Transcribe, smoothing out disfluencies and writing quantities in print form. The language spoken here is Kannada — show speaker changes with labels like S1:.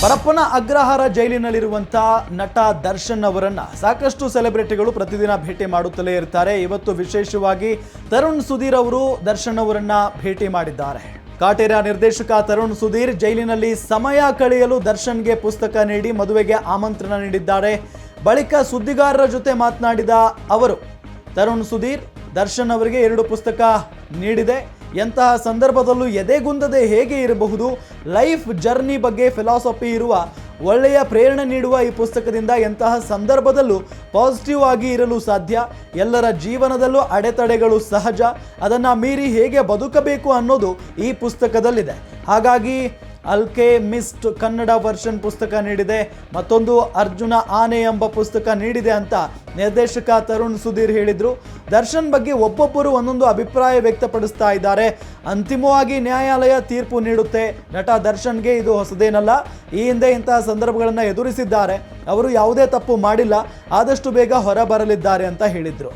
S1: ಪರಪ್ಪನ ಅಗ್ರಹಾರ ಜೈಲಿನಲ್ಲಿರುವಂಥ ನಟ ದರ್ಶನ್ ಅವರನ್ನ ಸಾಕಷ್ಟು ಸೆಲೆಬ್ರಿಟಿಗಳು ಪ್ರತಿದಿನ ಭೇಟಿ ಮಾಡುತ್ತಲೇ ಇರ್ತಾರೆ. ಇವತ್ತು ವಿಶೇಷವಾಗಿ ತರುಣ್ ಸುಧೀರ್ ಅವರು ದರ್ಶನ್ ಅವರನ್ನ ಭೇಟಿ ಮಾಡಿದ್ದಾರೆ. ಕಾಟೇರ ನಿರ್ದೇಶಕ ತರುಣ್ ಸುಧೀರ್ ಜೈಲಿನಲ್ಲಿ ಸಮಯ ಕಳೆಯಲು ದರ್ಶನ್ಗೆ ಪುಸ್ತಕ ನೀಡಿ ಮದುವೆಗೆ ಆಮಂತ್ರಣ ನೀಡಿದ್ದಾರೆ. ಬಳಿಕ ಸುದ್ದಿಗಾರರ ಜೊತೆ ಮಾತನಾಡಿದ ಅವರು ತರುಣ್ ಸುಧೀರ್ ದರ್ಶನ್ ಅವರಿಗೆ 2 ಪುಸ್ತಕ ನೀಡಿದೆ. ಎಂತಹ ಸಂದರ್ಭದಲ್ಲೂ ಎದೆಗುಂದದೆ ಹೇಗೆ ಇರಬಹುದು, ಲೈಫ್ ಜರ್ನಿ ಬಗ್ಗೆ ಫಿಲಾಸಫಿ ಇರುವ ಒಳ್ಳೆಯ ಪ್ರೇರಣೆ ನೀಡುವ ಈ ಪುಸ್ತಕದಿಂದ ಎಂತಹ ಸಂದರ್ಭದಲ್ಲೂ ಪಾಸಿಟಿವ್ ಆಗಿ ಇರಲು ಸಾಧ್ಯ. ಎಲ್ಲರ ಜೀವನದಲ್ಲೂ ಅಡೆತಡೆಗಳು ಸಹಜ, ಅದನ್ನು ಮೀರಿ ಹೇಗೆ ಬದುಕಬೇಕು ಅನ್ನೋದು ಈ ಪುಸ್ತಕದಲ್ಲಿದೆ. ಹಾಗಾಗಿ ಅಲ್ಕೆಮಿಸ್ಟ್ ಕನ್ನಡ ವರ್ಷನ್ ಪುಸ್ತಕ ನೀಡಿದೆ, ಮತ್ತೊಂದು ಅರ್ಜುನ ಆನೆ ಎಂಬ ಪುಸ್ತಕ ನೀಡಿದೆ ಅಂತ ನಿರ್ದೇಶಕ ತರುಣ್ ಸುಧೀರ್ ಹೇಳಿದರು. ದರ್ಶನ್ ಬಗ್ಗೆ ಒಬ್ಬೊಬ್ಬರು ಒಂದೊಂದು ಅಭಿಪ್ರಾಯ ವ್ಯಕ್ತಪಡಿಸ್ತಾ ಇದ್ದಾರೆ. ಅಂತಿಮವಾಗಿ ನ್ಯಾಯಾಲಯ ತೀರ್ಪು ನೀಡುತ್ತೆ. ನಟ ದರ್ಶನ್ಗೆ ಇದು ಹೊಸದೇನಲ್ಲ, ಈ ಹಿಂದೆ ಇಂತಹ ಸಂದರ್ಭಗಳನ್ನು ಎದುರಿಸಿದ್ದಾರೆ. ಅವರು ಯಾವುದೇ ತಪ್ಪು ಮಾಡಿಲ್ಲ, ಆದಷ್ಟು ಬೇಗ ಹೊರಬರಲಿದ್ದಾರೆ ಅಂತ ಹೇಳಿದರು.